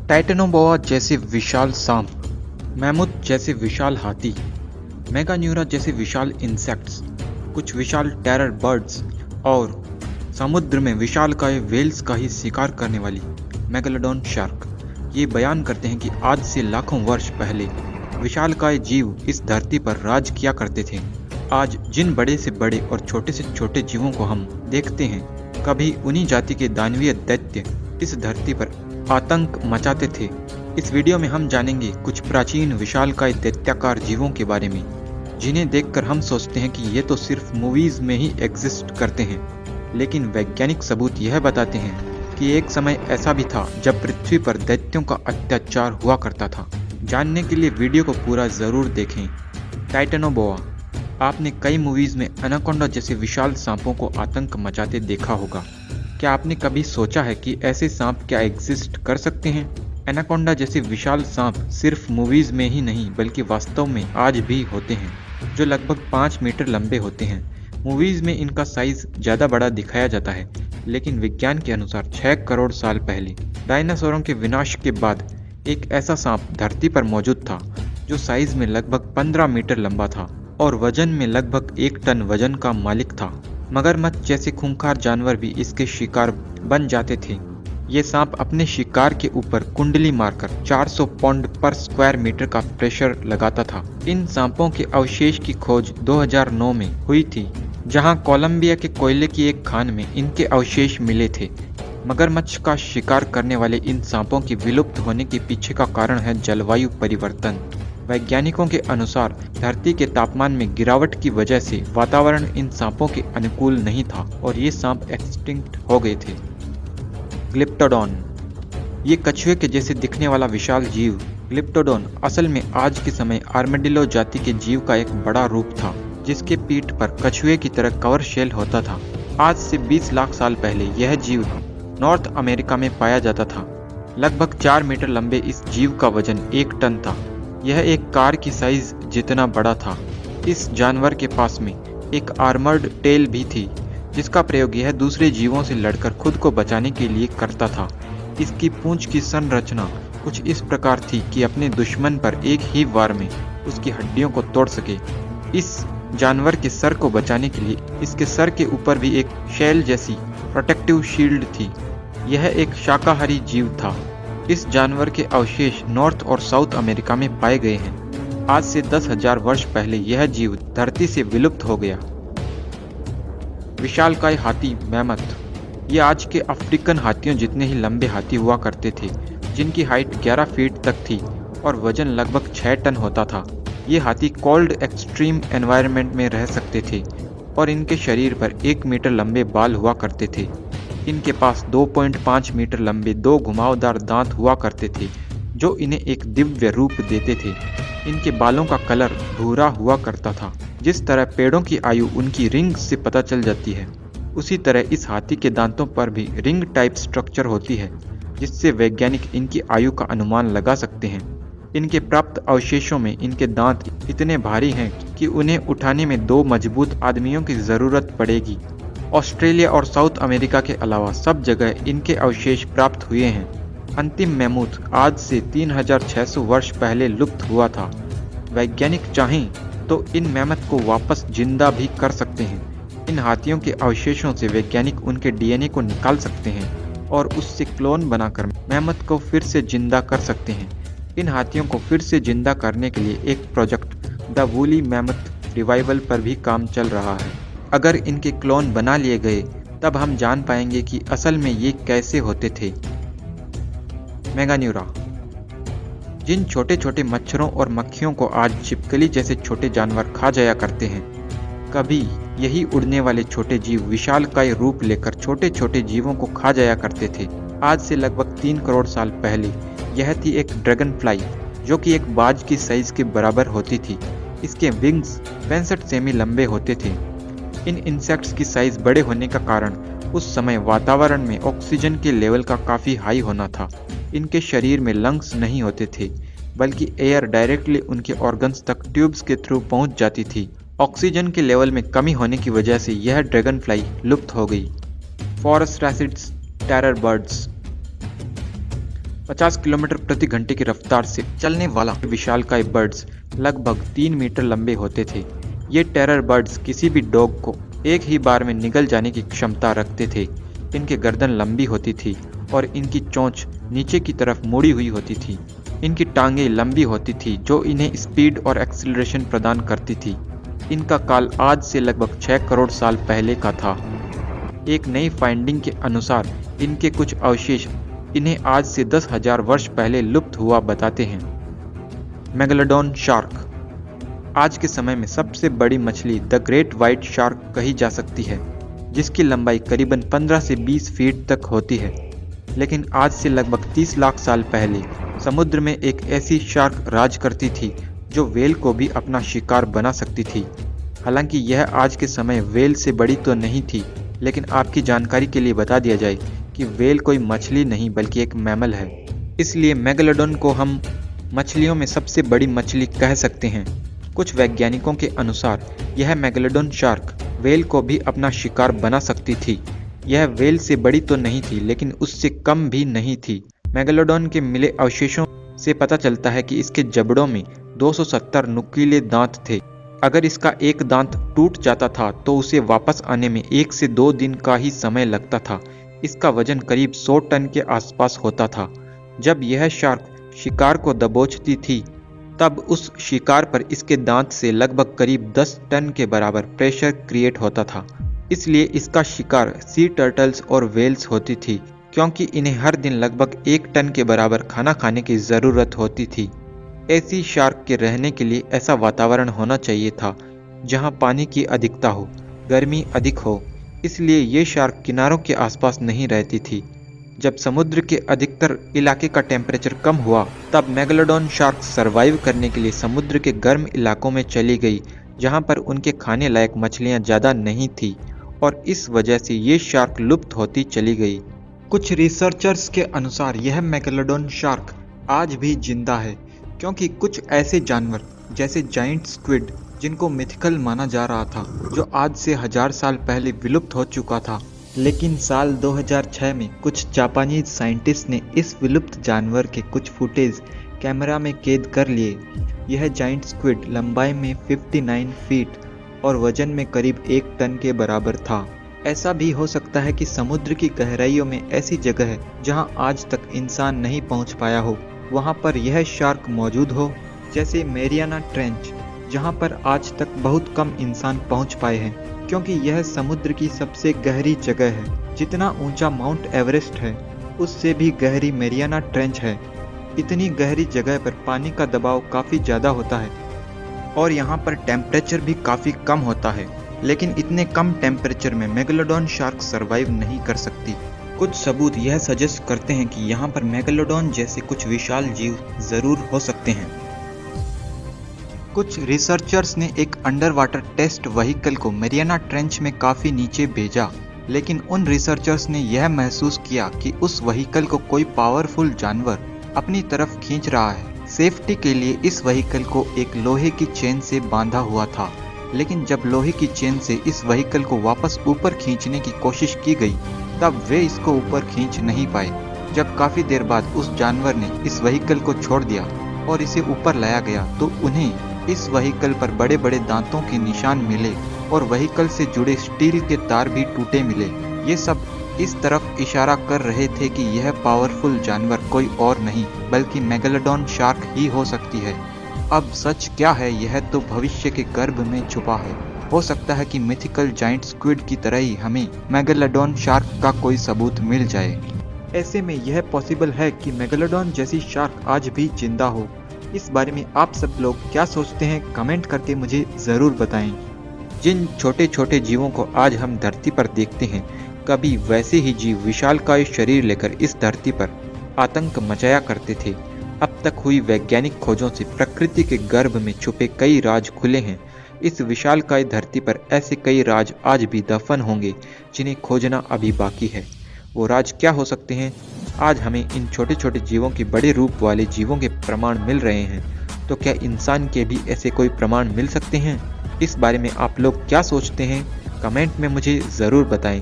Titanoboa जैसे विशाल सांप, मैमूथ जैसे विशाल हाथी, मेगान्यूरा जैसे विशाल इंसेक्ट्स, कुछ विशाल टेरर बर्ड्स और समुद्र में विशालकाय व्हेल्स का ही शिकार करने वाली मेगालोडॉन शार्क ये बयान करते हैं कि आज से लाखों वर्ष पहले विशालकाय जीव इस धरती पर राज किया करते थे। आज जिन बड़े से बड़े और छोटे से छोटे जीवों को हम देखते हैं, कभी उन्हीं जाति के दानवीय दैत्य इस धरती पर आतंक मचाते थे। इस वीडियो में हम जानेंगे कुछ प्राचीन विशालकाय दैत्याकार जीवों के बारे में, जिन्हें देखकर हम सोचते हैं कि ये तो सिर्फ मूवीज में ही एग्जिस्ट करते हैं, लेकिन वैज्ञानिक सबूत यह बताते हैं कि एक समय ऐसा भी था जब पृथ्वी पर दैत्यों का अत्याचार हुआ करता था। जानने के लिए वीडियो को पूरा जरूर देखें। टाइटेनोबोआ, आपने कई मूवीज में एनाकोंडा जैसे विशाल सांपों को आतंक मचाते देखा होगा। क्या आपने कभी सोचा है कि ऐसे सांप क्या एग्जिस्ट कर सकते हैं? एनाकोंडा जैसे विशाल सांप सिर्फ मूवीज में ही नहीं बल्कि वास्तव में आज भी होते हैं, जो लगभग 5 मीटर लंबे होते हैं। मूवीज में इनका साइज ज़्यादा बड़ा दिखाया जाता है, लेकिन विज्ञान के अनुसार 6 करोड़ साल पहले डायनासोरों के विनाश के बाद एक ऐसा सांप धरती पर मौजूद था जो साइज में लगभग 15 मीटर लंबा था और वजन में लगभग 1 टन वजन का मालिक था। मगरमच्छ जैसे खूंखार जानवर भी इसके शिकार बन जाते थे। ये सांप अपने शिकार के ऊपर कुंडली मारकर 400 पाउंड पर स्क्वायर मीटर का प्रेशर लगाता था। इन सांपों के अवशेष की खोज 2009 में हुई थी, जहां कोलंबिया के कोयले की एक खान में इनके अवशेष मिले थे। मगरमच्छ का शिकार करने वाले इन सांपों के विलुप्त होने के पीछे का कारण है जलवायु परिवर्तन। वैज्ञानिकों के अनुसार धरती के तापमान में गिरावट की वजह से वातावरण इन सांपों के अनुकूल नहीं था और ये सांप एक्सटिंक्ट हो गए थे। ग्लिप्टोडॉन, ये कछुए के जैसे दिखने वाला विशाल जीव ग्लिप्टोडॉन असल में आज के समय आर्मेडिलो जाति के जीव का एक बड़ा रूप था, जिसके पीठ पर कछुए की तरह कवर शेल होता था। आज से 20 लाख साल पहले यह जीव नॉर्थ अमेरिका में पाया जाता था। लगभग 4 मीटर लंबे इस जीव का वजन 1 टन था। यह एक कार की साइज जितना बड़ा था। इस जानवर के पास में एक आर्मर्ड टेल भी थी, जिसका प्रयोग यह दूसरे जीवों से लड़कर खुद को बचाने के लिए करता था। इसकी पूंछ की संरचना कुछ इस प्रकार थी कि अपने दुश्मन पर एक ही वार में उसकी हड्डियों को तोड़ सके। इस जानवर के सर को बचाने के लिए इसके सर के ऊपर भी एक शेल जैसी प्रोटेक्टिव शील्ड थी। यह एक शाकाहारी जीव था। इस जानवर के अवशेष नॉर्थ और साउथ अमेरिका में पाए गए हैं। आज से 10,000 वर्ष पहले यह जीव धरती से विलुप्त हो गया। विशालकाय हाथी मैमथ, ये आज के अफ्रीकन हाथियों जितने ही लंबे हाथी हुआ करते थे, जिनकी हाइट 11 फीट तक थी और वजन लगभग 6 टन होता था। ये हाथी कोल्ड एक्सट्रीम एनवायरनमेंट में रह सकते थे और इनके शरीर पर 1 मीटर लंबे बाल हुआ करते थे। इनके पास 2.5 मीटर लंबे 2 घुमावदार दांत हुआ करते थे, जो इन्हें एक दिव्य रूप देते थे। इनके बालों का कलर भूरा हुआ करता था। जिस तरह पेड़ों की आयु उनकी रिंग से पता चल जाती है, उसी तरह इस हाथी के दांतों पर भी रिंग टाइप स्ट्रक्चर होती है, जिससे वैज्ञानिक इनकी आयु का अनुमान लगा सकते हैं। इनके प्राप्त अवशेषों में इनके दांत इतने भारी हैं कि उन्हें उठाने में 2 मजबूत आदमियों की ज़रूरत पड़ेगी। ऑस्ट्रेलिया और साउथ अमेरिका के अलावा सब जगह इनके अवशेष प्राप्त हुए हैं। अंतिम मैमूथ आज से 3600 वर्ष पहले लुप्त हुआ था। वैज्ञानिक चाहें तो इन मैमथ को वापस जिंदा भी कर सकते हैं। इन हाथियों के अवशेषों से वैज्ञानिक उनके डीएनए को निकाल सकते हैं और उससे क्लोन बनाकर मैमथ को फिर से जिंदा कर सकते हैं। इन हाथियों को फिर से जिंदा करने के लिए एक project the woolly mammoth revival पर भी काम चल रहा है। अगर इनके क्लोन बना लिए गए, तब हम जान पाएंगे कि असल में ये कैसे होते थे। मेगान्यूरा, जिन छोटे छोटे मच्छरों और मक्खियों को आज छिपकली जैसे छोटे जानवर खा जाया करते हैं, कभी यही उड़ने वाले छोटे जीव विशालकाय रूप लेकर छोटे छोटे जीवों को खा जाया करते थे। आज से लगभग 3 करोड़ साल पहले यह थी एक ड्रैगन फ्लाई, जो कि एक बाज की साइज के बराबर होती थी। इसके विंग्स 65 सेमी लंबे होते थे। इन इंसेक्ट्स की साइज बड़े होने का कारण उस समय वातावरण में ऑक्सीजन के लेवल का काफ़ी हाई होना था। इनके शरीर में लंग्स नहीं होते थे, बल्कि एयर डायरेक्टली उनके ऑर्गन्स तक ट्यूब्स के थ्रू पहुंच जाती थी। ऑक्सीजन के लेवल में कमी होने की वजह से यह ड्रैगन फ्लाई लुप्त हो गई। फॉरेस्ट रैसिड्स, टेरर बर्ड्स, 50 किलोमीटर प्रति घंटे की रफ्तार से चलने वाला विशालकाय बर्ड्स लगभग 3 मीटर लंबे होते थे। ये टेरर बर्ड्स किसी भी डॉग को एक ही बार में निगल जाने की क्षमता रखते थे। इनकी गर्दन लंबी होती थी और इनकी चोंच नीचे की तरफ मुड़ी हुई होती थी। इनकी टांगें लंबी होती थी जो इन्हें स्पीड और एक्सीलरेशन प्रदान करती थी। इनका काल आज से लगभग 6 करोड़ साल पहले का था। एक नई फाइंडिंग के अनुसार इनके कुछ अवशेष इन्हें आज से 10,000 वर्ष पहले लुप्त हुआ बताते हैं। मेगालोडॉन शार्क आज के समय में सबसे बड़ी मछली द ग्रेट व्हाइट शार्क कही जा सकती है, जिसकी लंबाई करीबन 15 से 20 फीट तक होती है। लेकिन आज से लगभग 30 लाख साल पहले समुद्र में एक ऐसी शार्क राज करती थी जो व्हेल को भी अपना शिकार बना सकती थी। हालांकि यह आज के समय व्हेल से बड़ी तो नहीं थी, लेकिन आपकी जानकारी के लिए बता दिया जाए कि व्हेल कोई मछली नहीं बल्कि एक मैमल है। इसलिए मेगालोडॉन को हम मछलियों में सबसे बड़ी मछली कह सकते हैं। कुछ वैज्ञानिकों के अनुसार यह मेगालोडॉन शार्क व्हेल को भी अपना शिकार बना सकती थी। यह व्हेल से बड़ी तो नहीं थी, लेकिन उससे कम भी नहीं थी। मेगालोडॉन के मिले अवशेषों से पता चलता है कि इसके जबड़ों में 270 नुकीले दांत थे। अगर इसका एक दांत टूट जाता था तो उसे वापस आने में 1 से 2 दिन का ही समय लगता था। इसका वजन करीब 100 टन के आसपास होता था। जब यह शार्क शिकार को दबोचती थी तब उस शिकार पर इसके दांत से लगभग करीब 10 टन के बराबर प्रेशर क्रिएट होता था। इसलिए इसका शिकार सी टर्टल्स और व्हेल्स होती थी, क्योंकि इन्हें हर दिन लगभग 1 टन के बराबर खाना खाने की ज़रूरत होती थी। ऐसी शार्क के रहने के लिए ऐसा वातावरण होना चाहिए था जहां पानी की अधिकता हो, गर्मी अधिक हो। इसलिए ये शार्क किनारों के आसपास नहीं रहती थी। जब समुद्र के अधिकतर इलाके का टेम्परेचर कम हुआ तब मेगालोडॉन शार्क सरवाइव करने के लिए समुद्र के गर्म इलाकों में चली गई, जहां पर उनके खाने लायक मछलियां ज़्यादा नहीं थी और इस वजह से ये शार्क लुप्त होती चली गई। कुछ रिसर्चर्स के अनुसार यह मेगालोडॉन शार्क आज भी जिंदा है, क्योंकि कुछ ऐसे जानवर जैसे जाइंट स्क्विड, जिनको मिथिकल माना जा रहा था, जो आज से 1000 साल पहले विलुप्त हो चुका था, लेकिन साल 2006 में कुछ जापानी साइंटिस्ट ने इस विलुप्त जानवर के कुछ फुटेज कैमरा में कैद कर लिए। यह जाइंट स्क्विड लंबाई में 59 फीट और वजन में करीब 1 टन के बराबर था। ऐसा भी हो सकता है कि समुद्र की गहराइयों में ऐसी जगह है जहां आज तक इंसान नहीं पहुंच पाया हो, वहां पर यह शार्क मौजूद हो, जैसे मैरियाना ट्रेंच, जहां पर आज तक बहुत कम इंसान पहुंच पाए हैं, क्योंकि यह समुद्र की सबसे गहरी जगह है। जितना ऊंचा माउंट एवरेस्ट है उससे भी गहरी मैरियाना ट्रेंच है। इतनी गहरी जगह पर पानी का दबाव काफ़ी ज़्यादा होता है और यहाँ पर टेम्परेचर भी काफ़ी कम होता है, लेकिन इतने कम टेम्परेचर में मेगालोडॉन शार्क सरवाइव नहीं कर सकती। कुछ सबूत यह सजेस्ट करते हैं कि यहाँ पर मेगालोडॉन जैसे कुछ विशाल जीव ज़रूर हो सकते हैं। कुछ रिसर्चर्स ने एक अंडर वाटर टेस्ट व्हीकल को मैरियाना ट्रेंच में काफ़ी नीचे भेजा, लेकिन उन रिसर्चर्स ने यह महसूस किया कि उस व्हीकल को कोई पावरफुल जानवर अपनी तरफ खींच रहा है। सेफ्टी के लिए इस व्हीकल को एक लोहे की चेन से बांधा हुआ था, लेकिन जब लोहे की चेन से इस व्हीकल को वापस ऊपर खींचने की कोशिश की गई तब वे इसको ऊपर खींच नहीं पाए। जब काफ़ी देर बाद उस जानवर ने इस व्हीकल को छोड़ दिया और इसे ऊपर लाया गया तो उन्हें इस व्हीकल पर बड़े बड़े दांतों के निशान मिले और व्हीकल से जुड़े स्टील के तार भी टूटे मिले। ये सब इस तरफ इशारा कर रहे थे कि यह पावरफुल जानवर कोई और नहीं बल्कि मेगालोडॉन शार्क ही हो सकती है। अब सच क्या है यह तो भविष्य के गर्भ में छुपा है। हो सकता है कि मिथिकल जाइंट स्क्विड की तरह ही हमें मेगालोडॉन शार्क का कोई सबूत मिल जाए। ऐसे में यह पॉसिबल है कि मेगालोडॉन जैसी शार्क आज भी जिंदा हो। इस बारे में आप सब लोग क्या सोचते हैं, कमेंट करके मुझे ज़रूर बताएं। जिन छोटे छोटे जीवों को आज हम धरती पर देखते हैं, कभी वैसे ही जीव विशालकाय शरीर लेकर इस धरती पर आतंक मचाया करते थे। अब तक हुई वैज्ञानिक खोजों से प्रकृति के गर्भ में छुपे कई राज खुले हैं। इस विशालकाय धरती पर ऐसे कई राज आज भी दफन होंगे जिन्हें खोजना अभी बाकी है। वो राज क्या हो सकते हैं? आज हमें इन छोटे छोटे जीवों के बड़े रूप वाले जीवों के प्रमाण मिल रहे हैं, तो क्या इंसान के भी ऐसे कोई प्रमाण मिल सकते हैं? इस बारे में आप लोग क्या सोचते हैं? कमेंट में मुझे ज़रूर बताएं।